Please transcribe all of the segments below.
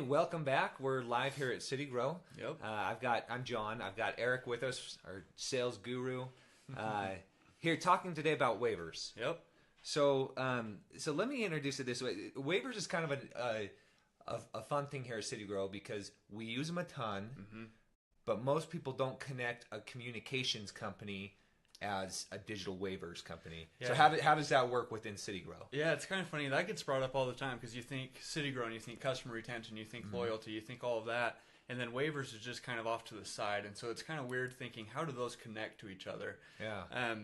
welcome back. We're live here at City Grow. Yep. I'm Jon. I've got Eric with us, our sales guru, here talking today about waivers. Yep. So let me introduce it this way. Waivers is kind of a fun thing here at City Grow because we use them a ton, but most people don't connect a communications company as a digital waivers company. Yeah. So how does that work within City Grow? Yeah, it's kind of funny. That gets brought up all the time because you think City Grow and you think customer retention, you think loyalty, you think all of that, and then waivers is just kind of off to the side. And so it's kind of weird thinking, how do those connect to each other? Yeah.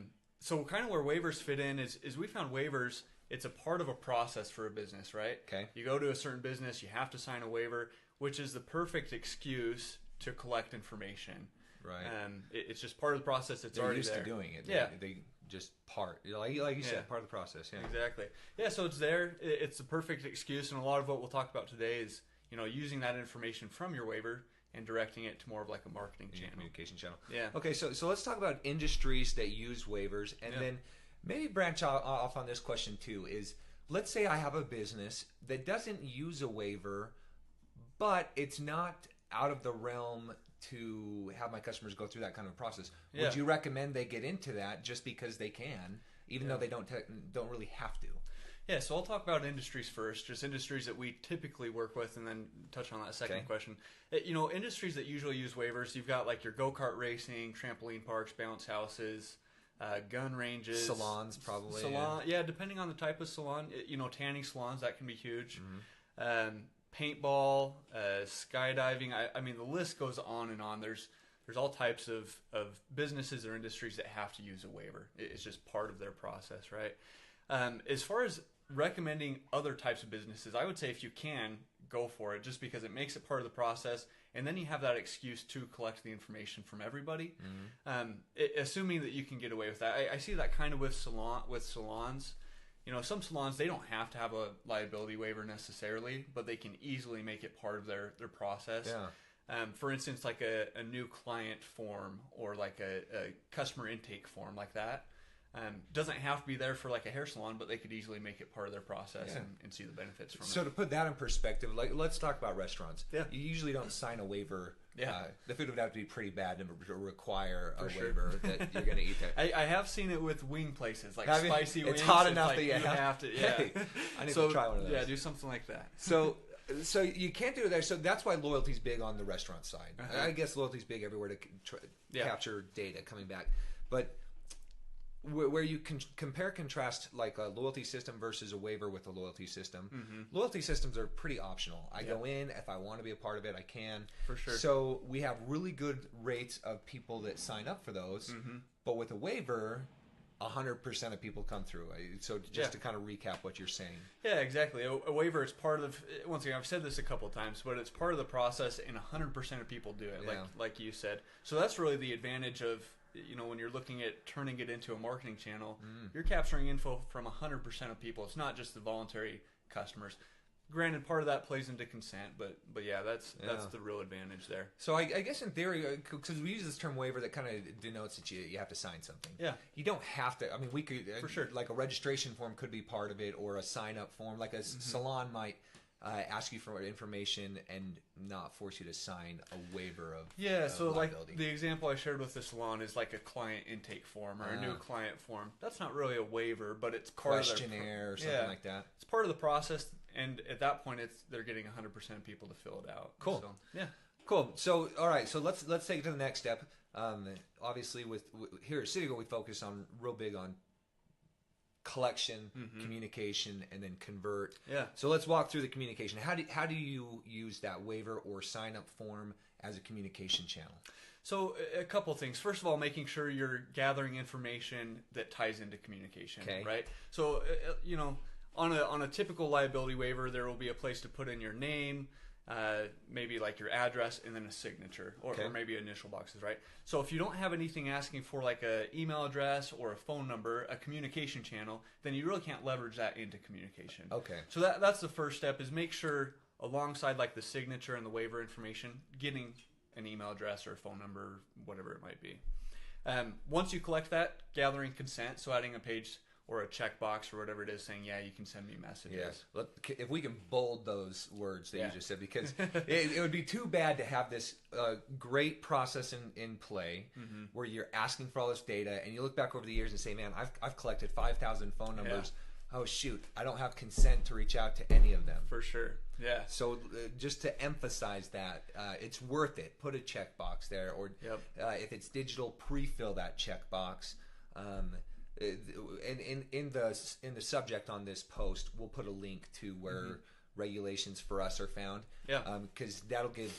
So kind of where waivers fit in is we found waivers, it's a part of a process for a business, right? Okay. You go to a certain business, you have to sign a waiver, which is the perfect excuse to collect information. Right. It's just part of the process. It's They're already used there. to doing it. Yeah. They just like you said, part of the process. Yeah. Exactly. Yeah. So it's there. It's the perfect excuse, and a lot of what we'll talk about today is using that information from your waiver and directing it to more of like a marketing channel, communication channel. Yeah. Okay. So let's talk about industries that use waivers, and then maybe branch off on this question too. Is let's say I have a business that doesn't use a waiver, but it's not out of the realm to have my customers go through that kind of process. Yeah. Would you recommend they get into that just because they can, even though they don't really have to? Yeah, so I'll talk about industries first, just industries that we typically work with, and then touch on that second question. Industries that usually use waivers, you've got like your go-kart racing, trampoline parks, bounce houses, gun ranges. Salons, probably. Yeah, depending on the type of salon. Tanning salons, that can be huge. Paintball, skydiving. I mean, the list goes on and on. There's all types of businesses or industries that have to use a waiver. It's just part of their process, right? As far as recommending other types of businesses, I would say if you can, go for it, just because it makes it part of the process, and then you have that excuse to collect the information from everybody. Assuming that you can get away with that. I see that kind of with salons. Some salons, they don't have to have a liability waiver necessarily, but they can easily make it part of their process. Yeah. For instance, like a new client form or like a customer intake form like that. Doesn't have to be there for like a hair salon, but they could easily make it part of their process and see the benefits from it. So to put that in perspective, let's talk about restaurants. Yeah. You usually don't sign a waiver. Yeah. The food would have to be pretty bad to require a waiver that you're going to eat there. I have seen it with wing places, like spicy wings. It's hot enough like that you have to. Yeah. Hey, I need to try one of those. Yeah, do something like that. So you can't do it there. So that's why loyalty's big on the restaurant side. I guess loyalty's big everywhere to capture data coming back. But where you can contrast like a loyalty system versus a waiver with a loyalty system. Loyalty systems are pretty optional. I go in, if I want to be a part of it, I can. For sure. So we have really good rates of people that sign up for those. But with a waiver, 100% of people come through. So just to kind of recap what you're saying. Yeah, exactly. A waiver is part of, once again, I've said this a couple of times, but it's part of the process, and 100% of people do it, like you said. So that's really the advantage of, when you're looking at turning it into a marketing channel, you're capturing info from 100% of people. It's not just the voluntary customers. Granted, part of that plays into consent, but yeah, that's the real advantage there. So I guess in theory, because we use this term waiver, that kind of denotes that you have to sign something. Yeah. You don't have to. I mean, we could, for sure, like a registration form could be part of it, or a sign-up form. Like a salon might ask you for information and not force you to sign a waiver of so liability. Like the example I shared with the salon is like a client intake form or a new client form. That's not really a waiver, but it's part questionnaire or something like that. It's part of the process, and at that point, they're getting 100% of people to fill it out. Cool. So, cool. So all right, so let's take it to the next step. Obviously, with here at City Grow, we focus on real big on collection, communication, and then convert. Yeah. So let's walk through the communication. How do you use that waiver or sign up form as a communication channel? So a couple things. First of all, making sure you're gathering information that ties into communication. Okay. Right. So on a typical liability waiver, there will be a place to put in your name, maybe like your address, and then a signature, or maybe initial boxes, right? So if you don't have anything asking for like an email address or a phone number, a communication channel, then you really can't leverage that into communication. Okay. So that's the first step, is make sure alongside like the signature and the waiver information, getting an email address or a phone number, whatever it might be. Once you collect that, gathering consent, so adding a page or a checkbox or whatever it is saying, yeah, you can send me messages. Yeah. If we can bold those words that you just said, because it would be too bad to have this great process in play where you're asking for all this data, and you look back over the years and say, man, I've collected 5,000 phone numbers. Oh, shoot, I don't have consent to reach out to any of them. For sure. Yeah. So just to emphasize that, it's worth it. Put a checkbox there, or if it's digital, pre-fill that checkbox. And in the subject on this post, we'll put a link to where regulations for us are found. Yeah. Because that'll give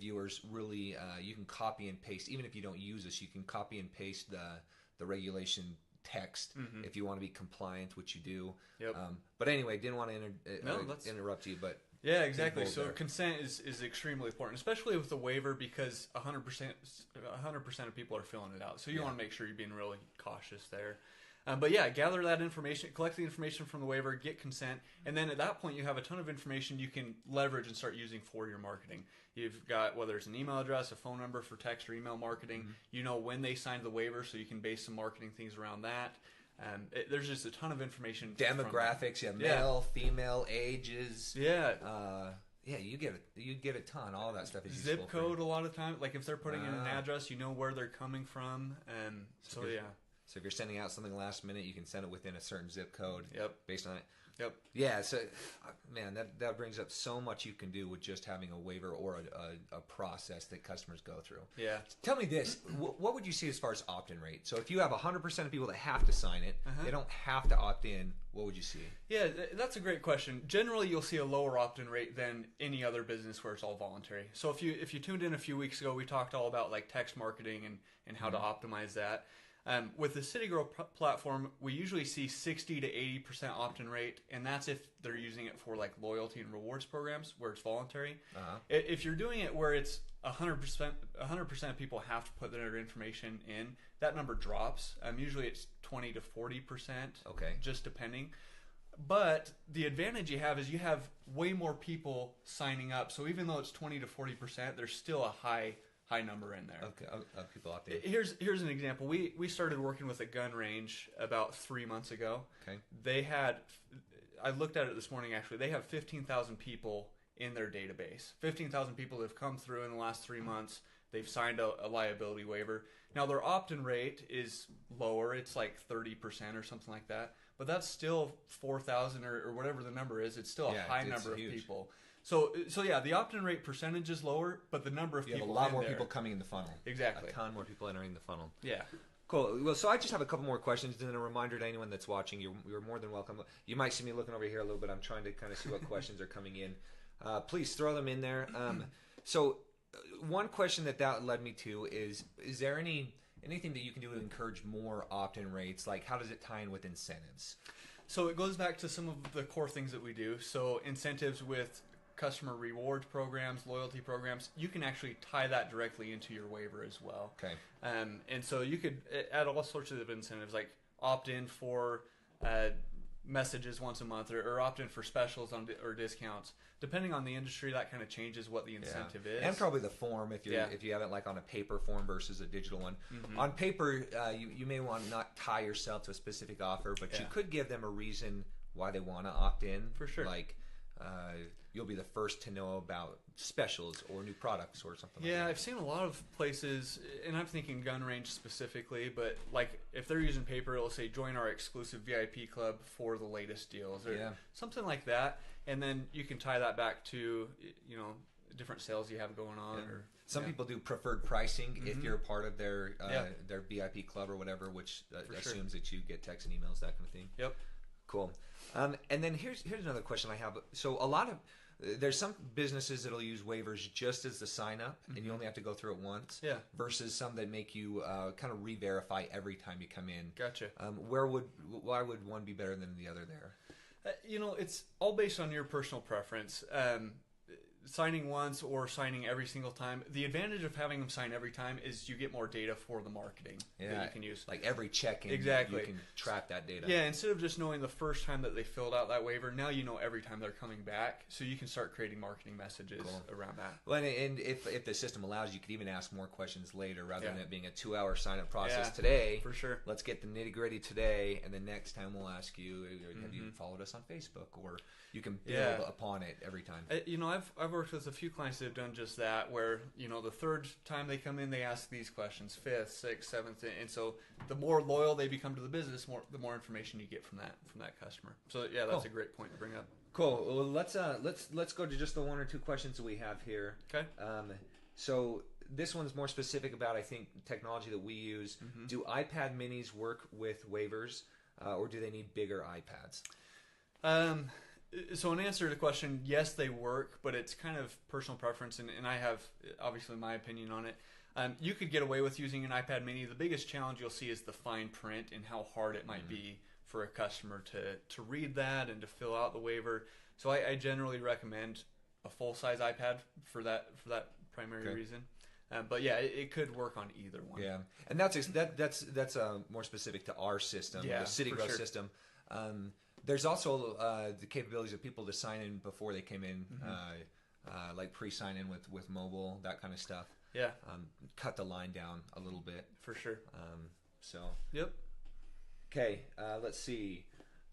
viewers really you can copy and paste, even if you don't use us, you can copy and paste the regulation text if you want to be compliant, which you do. Yep. But anyway, didn't want to interrupt you, but yeah, exactly. So consent is extremely important, especially with the waiver, because 100% of people are filling it out. So you want to make sure you're being really cautious there. But yeah, gather that information, collect the information from the waiver, get consent, and then at that point you have a ton of information you can leverage and start using for your marketing. You've got, whether it's an email address, a phone number for text or email marketing, you know when they signed the waiver, so you can base some marketing things around that. There's just a ton of information. Demographics, male, female, ages. Yeah. You get a ton. All that stuff is zip code a lot of times. Like if they're putting in an address, you know where they're coming from, and so if you're sending out something last minute, you can send it within a certain zip code. Based on it. Yep. Yeah. So, man, that brings up so much you can do with just having a waiver or a process that customers go through. Yeah. Tell me this: what would you see as far as opt-in rate? So, if you have 100% of people that have to sign it, they don't have to opt in. What would you see? Yeah, that's a great question. Generally, you'll see a lower opt-in rate than any other business where it's all voluntary. So, if you tuned in a few weeks ago, we talked all about like text marketing and how to optimize that. With the Citigrow platform, we usually see 60 to 80% opt-in rate, and that's if they're using it for like loyalty and rewards programs where it's voluntary. If you're doing it where it's 100% of people have to put their information in, that number drops. Usually it's 20 to 40%, just depending. But the advantage you have is you have way more people signing up. So even though it's 20 to 40%, there's still a high number in there. People opt in. Here's an example. We started working with a gun range about 3 months ago. Okay. They had, I looked at it this morning actually, they have 15,000 people in their database. 15,000 people that have come through in the last 3 months. They've signed a liability waiver. Now their opt-in rate is lower. It's like 30% or something like that. But that's still 4,000 or whatever the number is. It's still a high number of people. So yeah, the opt-in rate percentage is lower, but the number of people have a lot more people coming in the funnel. Exactly. A ton more people entering the funnel. Yeah. Cool. Well, so I just have a couple more questions, and then a reminder to anyone that's watching, you're more than welcome. You might see me looking over here a little bit. I'm trying to kind of see what questions are coming in. Please throw them in there. So one question that led me to is there anything that you can do to encourage more opt-in rates? Like, how does it tie in with incentives? So it goes back to some of the core things that we do. So incentives with customer rewards programs, loyalty programs, you can actually tie that directly into your waiver as well. Okay. And so you could add all sorts of incentives, like opt in for messages once a month, or opt in for specials or discounts. Depending on the industry, that kind of changes what the incentive is. And probably the form if you have it like on a paper form versus a digital one. On paper, you may want to not tie yourself to a specific offer, but you could give them a reason why they want to opt in. For sure. Like you'll be the first to know about specials or new products or something like that. Yeah, I've seen a lot of places, and I'm thinking gun range specifically, but like if they're using paper, it'll say join our exclusive VIP club for the latest deals or something like that. And then you can tie that back to, different sales you have going on. Or some people do preferred pricing if you're a part of their VIP club or whatever, which assumes that you get texts and emails, that kind of thing. Yep. Cool. And then here's another question I have. So there's some businesses that'll use waivers just as the sign up, and you only have to go through it once. Yeah. Versus some that make you kind of re-verify every time you come in. Gotcha. Why would one be better than the other there? It's all based on your personal preference. signing once or signing every single time. The advantage of having them sign every time is you get more data for the marketing that you can use. Like every check-in, exactly. you can track that data. Yeah, instead of just knowing the first time that they filled out that waiver, now you know every time they're coming back, so you can start creating marketing messages around that. Well, and if the system allows, you could even ask more questions later rather than it being a 2-hour sign-up process today. For sure. Let's get the nitty-gritty today, and then next time we'll ask you, have you followed us on Facebook? Or you can build upon it every time. I've worked with a few clients that have done just that, where the third time they come in, they ask these questions, fifth, sixth, seventh, and so the more loyal they become to the business, the more information you get from that customer. So yeah, that's a great point to bring up. Cool. Well, let's go to just the one or two questions that we have here. Okay. So this one's more specific about, I think, technology that we use. Do iPad minis work with waivers, or do they need bigger iPads? So in answer to the question, yes, they work, but it's kind of personal preference, and I have obviously my opinion on it. You could get away with using an iPad mini. The biggest challenge you'll see is the fine print and how hard it might be for a customer to read that and to fill out the waiver. So I generally recommend a full-size iPad for that primary reason. But yeah, it could work on either one. Yeah, and that's more specific to our system, the City Growth system. There's also the capabilities of people to sign in before they came in, like pre-sign in with mobile, that kind of stuff. Yeah. Cut the line down a little bit. For sure. Yep. Okay, let's see.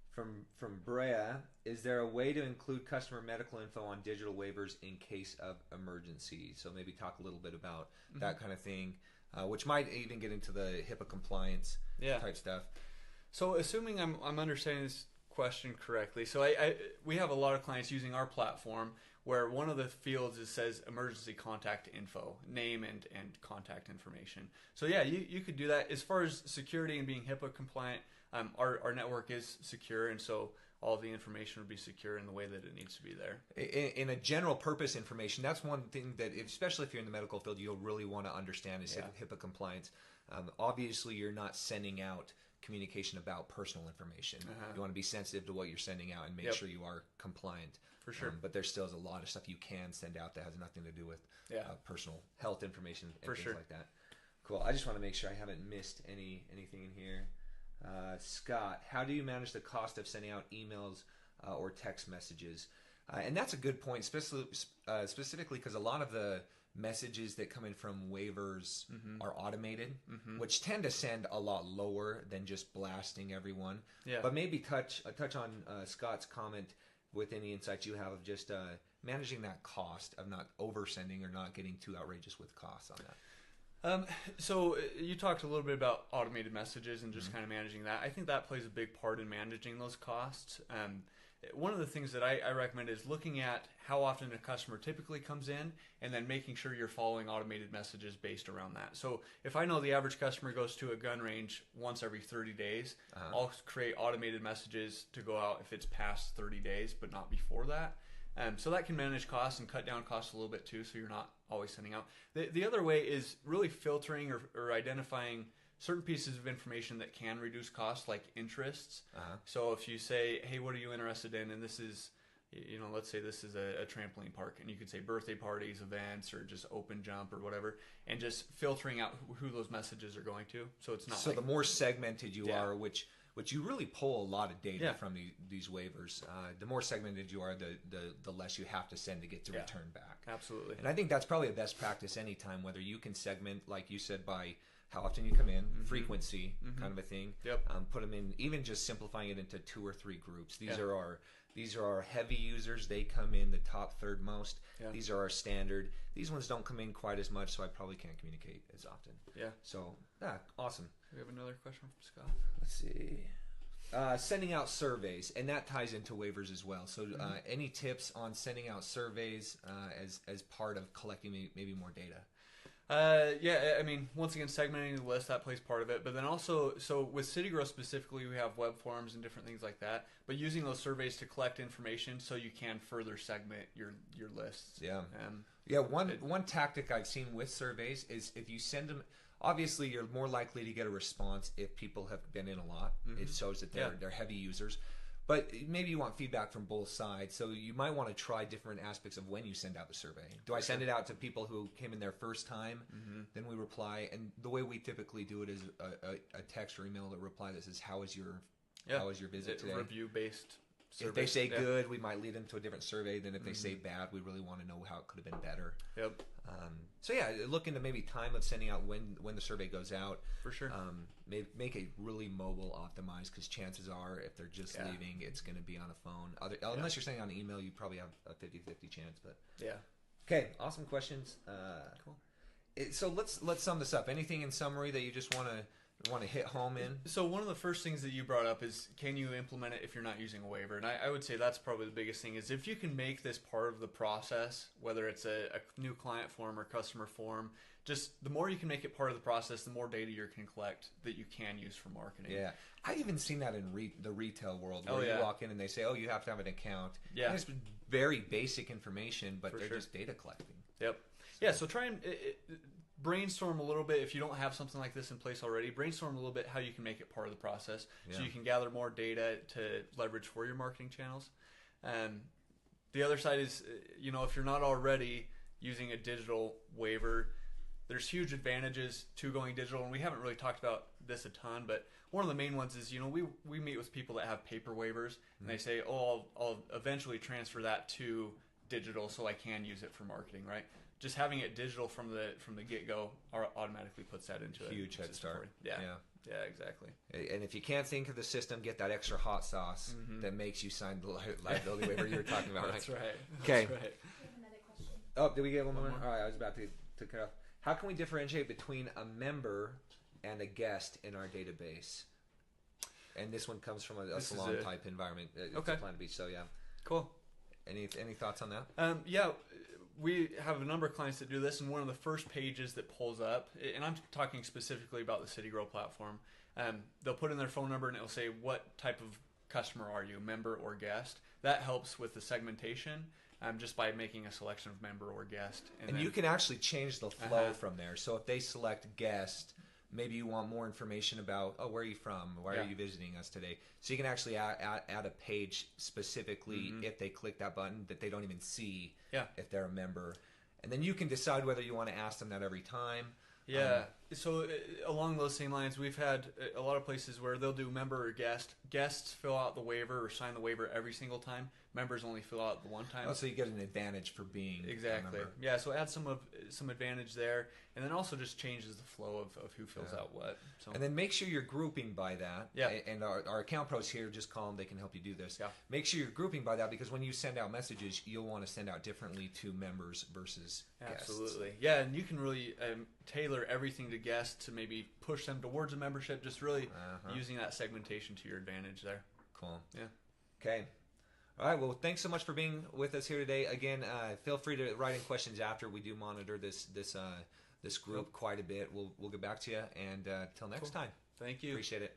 From Brea, is there a way to include customer medical info on digital waivers in case of emergency? So maybe talk a little bit about that kind of thing, which might even get into the HIPAA compliance type stuff. So assuming I'm understanding this question correctly, so we have a lot of clients using our platform where one of the fields says emergency contact info, name and contact information. So yeah, you could do that. As far as security and being HIPAA compliant, our network is secure, and so all the information would be secure in the way that it needs to be there. In a general purpose information, that's one thing that, especially if you're in the medical field, you'll really want to understand is HIPAA compliance. Obviously, you're not sending out communication about personal information. You want to be sensitive to what you're sending out and make sure you are compliant. For sure. But there still is a lot of stuff you can send out that has nothing to do with personal health information and things like that. Cool. I just want to make sure I haven't missed anything in here. Scott, how do you manage the cost of sending out emails or text messages? And that's a good point, specifically because a lot of the messages that come in from waivers are automated, which tend to send a lot lower than just blasting everyone. Yeah. But maybe touch on Scott's comment with any insights you have of just managing that cost of not oversending or not getting too outrageous with costs on that. So you talked a little bit about automated messages and just kind of managing that. I think that plays a big part in managing those costs. One of the things that I recommend is looking at how often a customer typically comes in and then making sure you're following automated messages based around that. So if I know the average customer goes to a gun range once every 30 days, I'll create automated messages to go out if it's past 30 days but not before that. So that can manage costs and cut down costs a little bit too, so you're not always sending out. The other way is really filtering or identifying certain pieces of information that can reduce costs, like interests. So if you say, hey, what are you interested in? And this is, let's say this is a trampoline park, and you could say birthday parties, events, or just open jump or whatever, and just filtering out who those messages are going to. So it's not the more segmented you are, which you really pull a lot of data from these waivers. The more segmented you are, the less you have to send to get to return back. Absolutely. And I think that's probably a best practice anytime, whether you can segment, like you said, by how often you come in, frequency, kind of a thing. Yep. Put them in, even just simplifying it into 2 or 3 groups. These are our heavy users. They come in the top third most. Yeah. These are our standard. These ones don't come in quite as much, so I probably can't communicate as often. Yeah. So, awesome. We have another question from Scott. Let's see. Sending out surveys, and that ties into waivers as well. So any tips on sending out surveys as part of collecting maybe more data? I mean, once again, segmenting the list, that plays part of it. But then also, so with City Growth specifically, we have web forms and different things like that. But using those surveys to collect information so you can further segment your lists. Yeah. One tactic I've seen with surveys is if you send them, obviously you're more likely to get a response if people have been in a lot. It shows that they're heavy users. But maybe you want feedback from both sides, so you might want to try different aspects of when you send out the survey. Do I send it out to people who came in their first time, then we reply, and the way we typically do it is a text or email to reply that says, how was your visit today? Review-based survey. If they say good, we might lead them to a different survey. Then if they say bad, we really want to know how it could have been better. Yep. So yeah, look into maybe time of sending out when the survey goes out. For sure. Make it really mobile optimized, because chances are if they're just leaving, it's going to be on a phone. Unless you're sending on an email, you probably have a 50-50 chance. But yeah. Okay, awesome questions. Cool. So let's sum this up. Anything in summary that you just want to hit home in? So one of the first things that you brought up is, can you implement it if you're not using a waiver? And I would say that's probably the biggest thing, is if you can make this part of the process, whether it's a new client form or customer form, just the more you can make it part of the process, the more data you can collect that you can use for marketing. Yeah. I've even seen that in the retail world, where you walk in and they say, oh, you have to have an account. Yeah. And it's very basic information, but they're just data collecting. Yep. Yeah, so try and brainstorm a little bit. If you don't have something like this in place already, brainstorm a little bit how you can make it part of the process, so you can gather more data to leverage for your marketing channels. The other side is, if you're not already using a digital waiver, there's huge advantages to going digital, and we haven't really talked about this a ton, but one of the main ones is, we meet with people that have paper waivers, and they say, oh, I'll eventually transfer that to digital so I can use it for marketing, right? Just having it digital from the get-go automatically puts that into a huge head start. Yeah, exactly. And if you can't think of the system, get that extra hot sauce that makes you sign the liability waiver you were talking about. That's right. Okay. That's right. I have another question. Oh, did we get one more? All right, I was about to cut off. How can we differentiate between a member and a guest in our database? And this one comes from a salon type environment. It's a Planet Beach, so yeah. Cool. Any thoughts on that? Yeah. We have a number of clients that do this, and one of the first pages that pulls up, and I'm talking specifically about the City Grow platform, they'll put in their phone number and it'll say, what type of customer are you, member or guest? That helps with the segmentation, just by making a selection of member or guest. And you can actually change the flow from there. So if they select guest, maybe you want more information about, oh, where are you from? Why are you visiting us today? So you can actually add a page specifically if they click that button that they don't even see if they're a member. And then you can decide whether you want to ask them that every time. Yeah. So along those same lines, we've had a lot of places where they'll do member or guest. Guests fill out the waiver or sign the waiver every single time. Members only fill out the one time. Oh, so you get an advantage for being a member. Yeah, so add some advantage there, and then also just changes the flow of who fills out what. So. And then make sure you're grouping by that. Yeah. And our account pros here, just call them. They can help you do this. Yeah. Make sure you're grouping by that, because when you send out messages, you'll want to send out differently to members versus guests. Absolutely. Yeah, and you can really tailor everything to guests to maybe push them towards a membership, just really using that segmentation to your advantage there. Cool. Yeah. Okay. All right. Well, thanks so much for being with us here today. Again, feel free to write in questions after. We do monitor this group quite a bit. We'll get back to you, and till next time. Thank you. Appreciate it.